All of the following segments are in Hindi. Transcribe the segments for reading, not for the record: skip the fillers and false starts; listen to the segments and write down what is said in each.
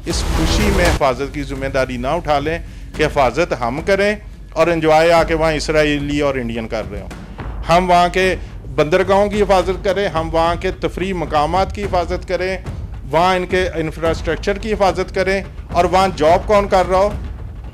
इस खुशी में हिफाजत की जिम्मेदारी ना उठा लें कि हिफाजत हम करें और एंजॉय आके वहाँ इसराइली और इंडियन कर रहे हों। हम वहाँ के बंदरगाहों की हिफाजत करें, हम वहाँ के तफरी मकामात की हिफाजत करें, वहाँ इनके इंफ्रास्ट्रक्चर की हिफाजत करें, और वहाँ जॉब कौन कर रहा हो?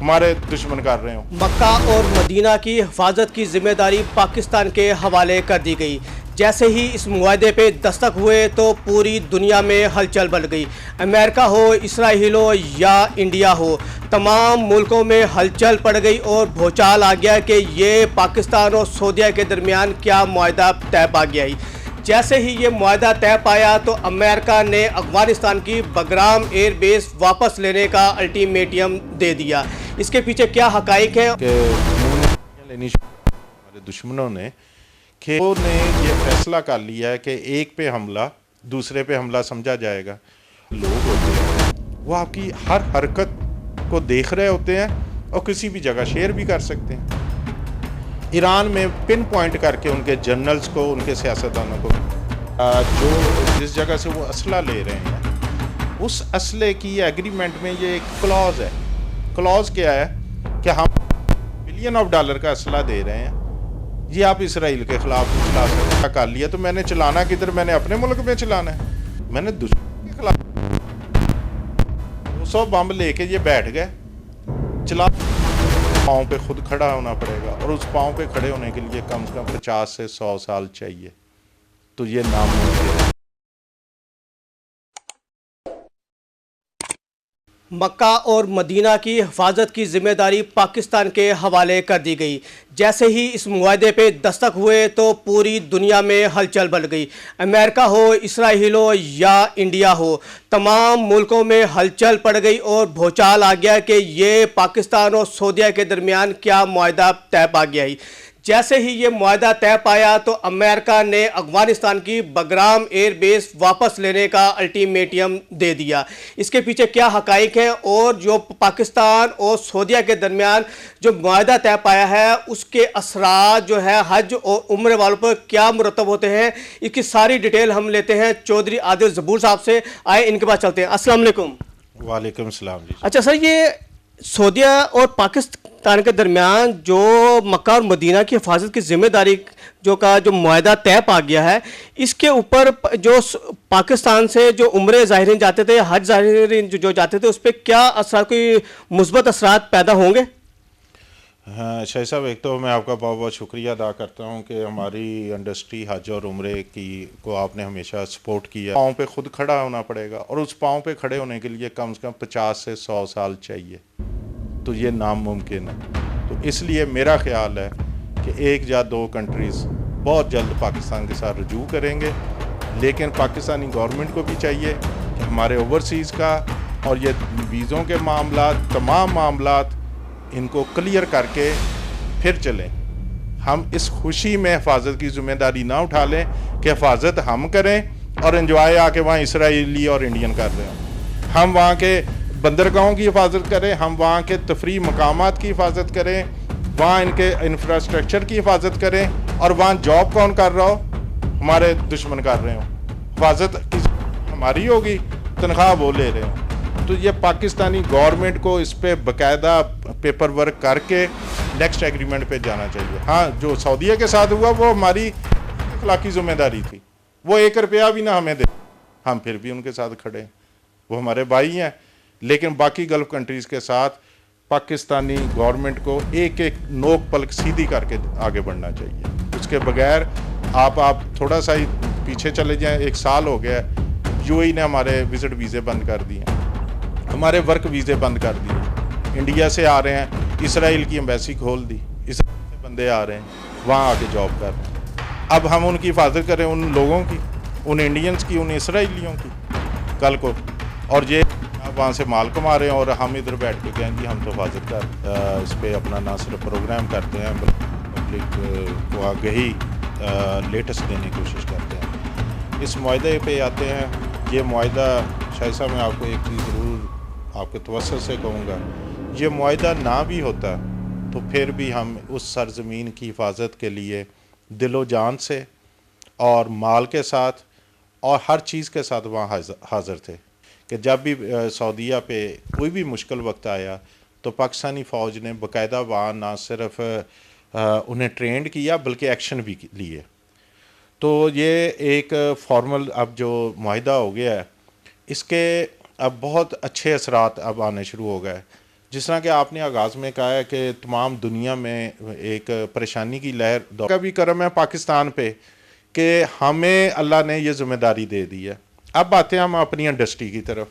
हमारे दुश्मन कर रहे हो। मक्का और मदीना की हिफाजत की जिम्मेदारी पाकिस्तान के हवाले कर दी गई। जैसे ही इस मुआहदे पे दस्तक हुए तो पूरी दुनिया में हलचल बढ़ गई। अमेरिका हो, इसराइल हो या इंडिया हो, तमाम मुल्कों में हलचल पड़ गई और भूचाल आ गया कि ये पाकिस्तान और सऊदीया के दरमियान क्या मुआहदा तय पा गया है। जैसे ही ये मुआहदा तय पाया तो अमेरिका ने अफगानिस्तान की बगराम एयर बेस वापस लेने का अल्टीमेटम दे दिया। इसके पीछे क्या हकाइक है कि हमारे दुश्मनों ने ये फैसला कर लिया है कि एक पे हमला दूसरे पे हमला समझा जाएगा। लोग होते हैं वो आपकी हर हरकत को देख रहे होते हैं और किसी भी जगह शेयर भी कर सकते हैं। ईरान में पिन पॉइंट करके उनके जनरल्स को, उनके सियासतदानों को, जो जिस जगह से वो असला ले रहे हैं, उस असले की एग्रीमेंट में ये एक क्लॉज है। क्लॉज क्या है कि हम $1 बिलियन का असला दे रहे हैं, ये आप इसराइल के खिलाफ नहीं चला सकते। कर लिया तो मैंने चलाना किधर? मैंने अपने मुल्क में चलाना है। मैंने दुश्मन के खिलाफ 200 बम लेके ये बैठ गए चला। पाँव पे खुद खड़ा होना पड़ेगा, और उस पाँव पे खड़े होने के लिए कम से कम 50 से 100 साल चाहिए। तो ये नामुमकिन है। मक्का और मदीना की हिफाजत की जिम्मेदारी पाकिस्तान के हवाले कर दी गई। जैसे ही इस मुआहदे पे दस्तक हुए तो पूरी दुनिया में हलचल बढ़ गई। अमेरिका हो, इसराइल हो या इंडिया हो, तमाम मुल्कों में हलचल पड़ गई और भूचाल आ गया कि ये पाकिस्तान और सऊदीया के दरमियान क्या मुआहदा तय पा गया है। जैसे ही ये मुआहदा तय पाया तो अमेरिका ने अफगानिस्तान की बगराम एयर बेस वापस लेने का अल्टीमेटम दे दिया। इसके पीछे क्या हकाइक है और जो पाकिस्तान और सऊदीया के दरमियान जो मुआहदा तय पाया है उसके असरात जो है हज और उम्र वालों पर क्या मुरतब होते हैं, इसकी सारी डिटेल हम लेते हैं चौधरी आदिल ज़बूर साहब से। आए इनके पास चलते हैं। अस्सलाम वालेकुम। वालेकुम सलाम जी। अच्छा सर, ये सऊदीया और पाकिस्तान के दरमियान जो मक्का और मदीना की हिफाजत की जिम्मेदारी जो मुआहदा तय पा गया है, इसके ऊपर जो पाकिस्तान से जो उम्रे ज़ाहिरीन जाते थे, हज ज़ाहिरीन जो जाते थे, उस पर क्या असर, कोई मुस्बत असरात पैदा होंगे? हाँ शाह साहब, एक तो मैं आपका बहुत बहुत शुक्रिया अदा करता हूँ कि हमारी इंडस्ट्री हज और उम्रे की को आपने हमेशा सपोर्ट किया। पाँव पे खुद खड़ा होना पड़ेगा, और उस पाँव पे खड़े होने के लिए कम से कम 50 से 100 साल चाहिए। तो ये नामुमकिन है। तो इसलिए मेरा ख्याल है कि एक या दो कंट्रीज़ बहुत जल्द पाकिस्तान के साथ रजू करेंगे, लेकिन पाकिस्तानी गवर्नमेंट को भी चाहिए कि हमारे ओवरसीज़ का और ये वीज़ों के मामला, तमाम मामला इनको क्लियर करके फिर चलें। हम इस खुशी में हिफाजत की जिम्मेदारी ना उठा लें कि हिफाजत हम करें और एंजॉय आके वहाँ इसराइली और इंडियन कर रहे हों। हम वहाँ के बंदरगाहों की हिफाजत करें, हम वहाँ के तफरी मकामात की हिफाजत करें, वहाँ इनके इंफ्रास्ट्रक्चर की हिफाजत करें, और वहाँ जॉब कौन कर रहा हो? हमारे दुश्मन कर रहे हो। हिफाजत हमारी होगी, तनख्वाह वो ले रहे हो। तो ये पाकिस्तानी गवर्नमेंट को इस पे बाकायदा पेपर वर्क करके नेक्स्ट एग्रीमेंट पे जाना चाहिए। हाँ, जो सऊदीया के साथ हुआ वो हमारी अखलाकी जिम्मेदारी थी। वो 1 रुपया भी ना हमें दे, हम फिर भी उनके साथ खड़े, वो हमारे भाई हैं। लेकिन बाकी गल्फ कंट्रीज़ के साथ पाकिस्तानी गवर्नमेंट को एक एक नोक पलक सीधी करके आगे बढ़ना चाहिए। उसके बगैर आप थोड़ा सा ही पीछे चले जाएं। 1 साल हो गया, यूएई ने हमारे विजिट वीज़े बंद कर दिए, हमारे वर्क वीज़े बंद कर दिए। इंडिया से आ रहे हैं, इसराइल की एम्बेसी खोल दी, इसराइल से बंदे आ रहे हैं, वहाँ आके जॉब कर रहे हैं। अब हम उनकी हिफाजत करें, उन लोगों की, उन इंडियंस की, उन इसराइलियों की कल को, और ये वहाँ से माल कमा रहे हैं और हम इधर बैठ के कहें कि हम तो हिफाजत कर इस पर अपना ना सिर्फ प्रोग्राम करते हैं, पब्लिक को आगही लेटेस्ट देने की कोशिश करते हैं। इस मुआहदे पे आते हैं। ये मुआहदा शाह साहब, मैं आपको एक चीज़ ज़रूर आपके तवज्जो से कहूँगा, ये मुआहदा ना भी होता तो फिर भी हम उस सरज़मीन की हिफाजत के लिए दिलो जान से और माल के साथ और हर चीज़ के साथ वहाँ हाज़िर थे। कि जब भी सऊदीया पे कोई भी मुश्किल वक्त आया तो पाकिस्तानी फ़ौज ने बाकायदा वहाँ ना सिर्फ उन्हें ट्रेंड किया बल्कि एक्शन भी लिए। तो ये एक फॉर्मल अब जो मुआहिदा हो गया है, इसके अब बहुत अच्छे असरात अब आने शुरू हो गए। जिस तरह कि आपने आगाज़ में कहा है कि तमाम दुनिया में एक परेशानी की लहर का भी करम है पाकिस्तान पे कि हमें अल्लाह ने ये ज़िम्मेदारी दे दी है। अब आते हैं हम अपनी इंडस्ट्री की तरफ।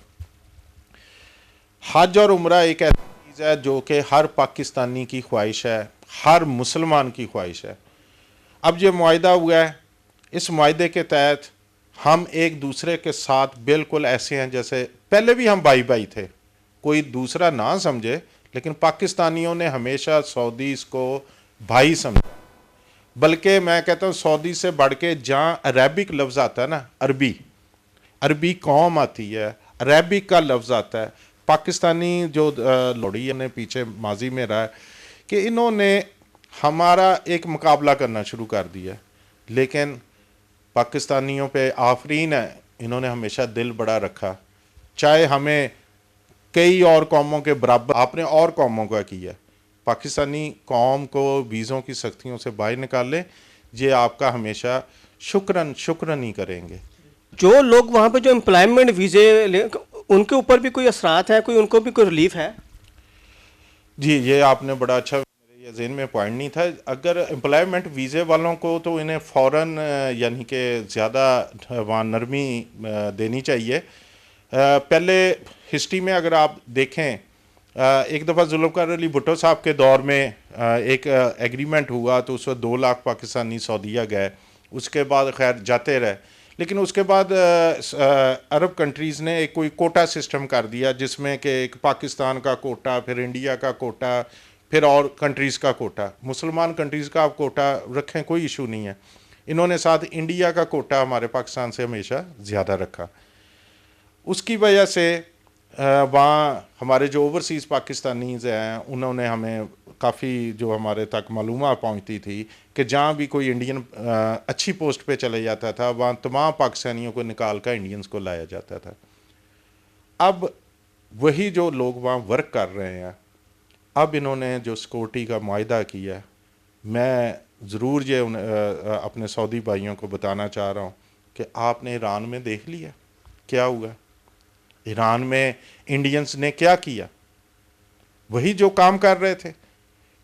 हज और उम्रा एक ऐसी चीज़ है जो कि हर पाकिस्तानी की ख्वाहिश है, हर मुसलमान की ख्वाहिश है। अब ये मुआहिदा हुआ है, इस मुआहिदे के तहत हम एक दूसरे के साथ बिल्कुल ऐसे हैं जैसे पहले भी हम भाई भाई थे, कोई दूसरा ना समझे, लेकिन पाकिस्तानियों ने हमेशा सऊदीज़ को भाई समझा। बल्कि मैं कहता हूँ सऊदी से बढ़ के जहाँ अरेबिक लफ्ज़ आता है ना, अरबी अरबी कौम आती है, अरेबिक का लफ्ज़ आता है। पाकिस्तानी जो लोड़ी ने पीछे माजी में रहा है कि इन्होंने हमारा एक मुकाबला करना शुरू कर दिया, लेकिन पाकिस्तानियों पे आफरीन है, इन्होंने हमेशा दिल बड़ा रखा। चाहे हमें कई और कौमों के बराबर आपने और कौमों का किया, पाकिस्तानी कौम को वीज़ों की सख्तियों से बाहर निकाले, ये आपका हमेशा शुक्रन ही करेंगे। जो लोग वहाँ पे जो एम्प्लॉयमेंट वीज़े उनके ऊपर भी कोई असरात हैं, कोई उनको भी कोई रिलीफ है? जी, ये आपने बड़ा अच्छा, मेरे ये ज़हन में पॉइंट नहीं था। अगर एम्प्लॉयमेंट वीज़े वालों को तो इन्हें फ़ौरन यानी कि ज़्यादा वहाँ नरमी देनी चाहिए। पहले हिस्ट्री में अगर आप देखें, एक दफ़ा जुल्फ़िकार अली भुट्टो साहब के दौर में एक एग्रीमेंट हुआ तो उस वक्त 2 लाख पाकिस्तानी सऊदीया गए। उसके बाद खैर जाते रहे, लेकिन उसके बाद अरब कंट्रीज़ ने एक कोई कोटा सिस्टम कर दिया जिसमें कि एक पाकिस्तान का कोटा, फिर इंडिया का कोटा, फिर और कंट्रीज़ का कोटा। मुसलमान कंट्रीज़ का आप कोटा रखें, कोई इशू नहीं है। इन्होंने साथ इंडिया का कोटा हमारे पाकिस्तान से हमेशा ज़्यादा रखा। उसकी वजह से वहाँ हमारे जो ओवरसीज़ पाकिस्तानीज़ हैं उन्होंने हमें काफ़ी जो हमारे तक मालूमात पहुँचती थी कि जहाँ भी कोई इंडियन अच्छी पोस्ट पे चले जाता था, वहाँ तमाम पाकिस्तानियों को निकाल कर इंडियंस को लाया जाता था। अब वही जो लोग वहाँ वर्क कर रहे हैं, अब इन्होंने जो सिक्योरिटी का मुआहिदा किया है, मैं ज़रूर ये अपने सऊदी भाइयों को बताना चाह रहा हूँ कि आपने ईरान में देख लिया क्या हुआ। ईरान में इंडियंस ने क्या किया, वही जो काम कर रहे थे।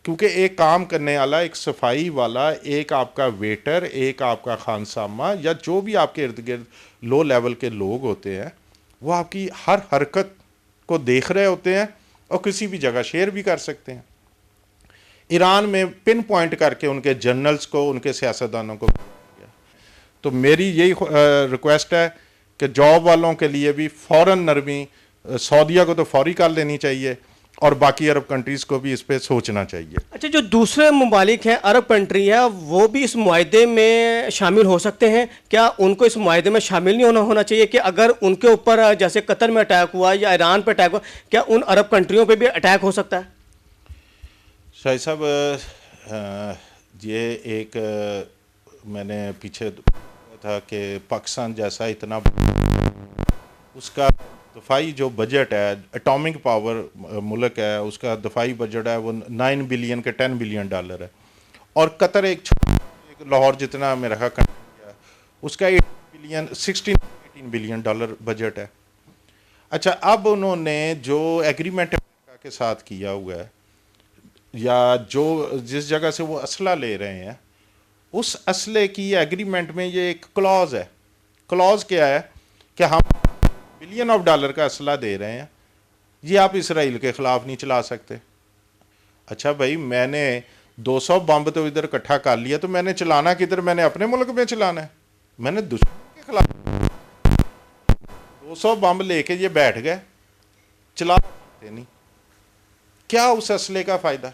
क्योंकि एक काम करने वाला, एक सफाई वाला, एक आपका वेटर, एक आपका खानसामा या जो भी आपके इर्द गिर्द लो लेवल के लोग होते हैं, वो आपकी हर हरकत को देख रहे होते हैं और किसी भी जगह शेयर भी कर सकते हैं। ईरान में पिन पॉइंट करके उनके जनरल्स को, उनके सियासतदानों को। तो मेरी यही रिक्वेस्ट है कि जॉब वालों के लिए भी फ़ौरन नरमी सऊदीया को तो फौरी कर लेनी चाहिए और बाकी अरब कंट्रीज़ को भी इस पर सोचना चाहिए। अच्छा, जो दूसरे ममालिक हैं, अरब कंट्री है, वो भी इस मुआहिदे में शामिल हो सकते हैं क्या? उनको इस मुआहिदे में शामिल नहीं होना चाहिए कि अगर उनके ऊपर जैसे कतर में अटैक हुआ या ईरान पर अटैक हुआ, क्या उन अरब कंट्रियों पर भी अटैक हो सकता है? शाहिद साहब, ये एक मैंने पीछे था कि पाकिस्तान जैसा इतना उसका दफाई जो बजट है, एटॉमिक पावर मुल्क है, उसका दफाई बजट है वो 9 बिलियन के 10 बिलियन डॉलर है। और कतर एक लाहौर जितना मेरा ख्याल कंट्री है, उसका 18 बिलियन डॉलर बजट है। अच्छा, अब उन्होंने जो एग्रीमेंट अमेरिका के साथ किया हुआ है या जो जिस जगह से वो असला ले रहे हैं, उस असले की एग्रीमेंट में ये एक क्लॉज है। क्लॉज क्या है कि हम बिलियन ऑफ डॉलर का असला दे रहे हैं, ये आप इसराइल के ख़िलाफ़ नहीं चला सकते। अच्छा भाई, मैंने 200 बम्ब तो इधर इकट्ठा कर लिया, तो मैंने चलाना किधर? मैंने अपने मुल्क में चलाना है। मैंने दुश्मन के खिलाफ 200 बम्ब लेके ये बैठ गए, चला सकते नहीं। क्या उस असले का फ़ायदा?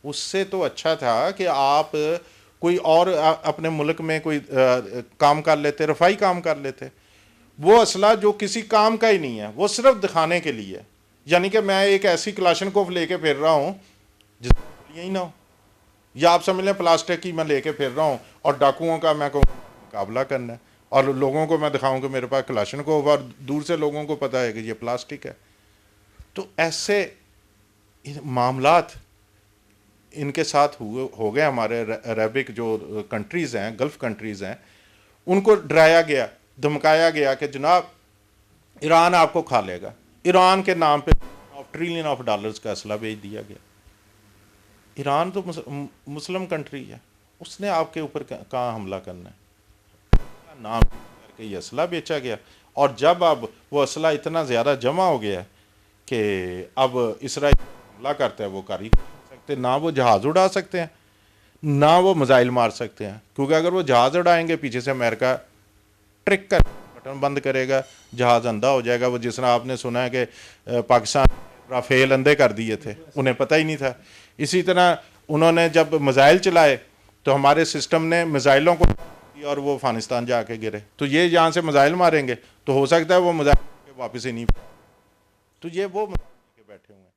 उससे तो अच्छा था कि आप कोई और अपने मुल्क में कोई काम कर लेते, रफाई काम कर लेते। वो असला जो किसी काम का ही नहीं है, वो सिर्फ दिखाने के लिए है। यानी कि मैं एक ऐसी कलाशनकोव लेके फिर रहा हूँ जिसमें यही ना हो, या आप समझ लें प्लास्टिक की मैं लेके फिर रहा हूँ और डाकुओं का मैं कहूँ मुकाबला करना है। और लोगों को मैं दिखाऊं कि मेरे पास कलाशनकोव, और दूर से लोगों को पता है कि ये प्लास्टिक है। तो ऐसे मामलात इनके साथ हो गए। हमारे अरेबिक जो कंट्रीज़ हैं, गल्फ़ कंट्रीज़ हैं, उनको डराया गया, धमकाया गया कि जनाब ईरान आपको खा लेगा। ईरान के नाम पे ट्रिलियन ऑफ डॉलर्स का असला बेच दिया गया। ईरान तो मुस्लिम कंट्री है, उसने आपके ऊपर कहाँ हमला करना है? नाम करके ये असला बेचा गया। और जब अब वो असला इतना ज़्यादा जमा हो गया कि अब इसराइल हमला करता है, वो कर ही नहीं सकते। ना वो जहाज़ उड़ा सकते हैं, ना वो मिसाइल मार सकते हैं, क्योंकि अगर वो जहाज़ उड़ाएंगे पीछे से अमेरिका ट्रिक कर बटन बंद करेगा, जहाज़ अंधा हो जाएगा। वो जिस तरह आपने सुना है कि पाकिस्तान राफेल अंधे कर दिए थे, उन्हें पता ही नहीं था। इसी तरह उन्होंने जब मिसाइल चलाए तो हमारे सिस्टम ने मिसाइलों को और वो अफगानिस्तान जाके गिरे। तो ये यहाँ से मिसाइल मारेंगे तो हो सकता है वो मिसाइल वापस ही नहीं। तो ये वो के बैठे हुए हैं।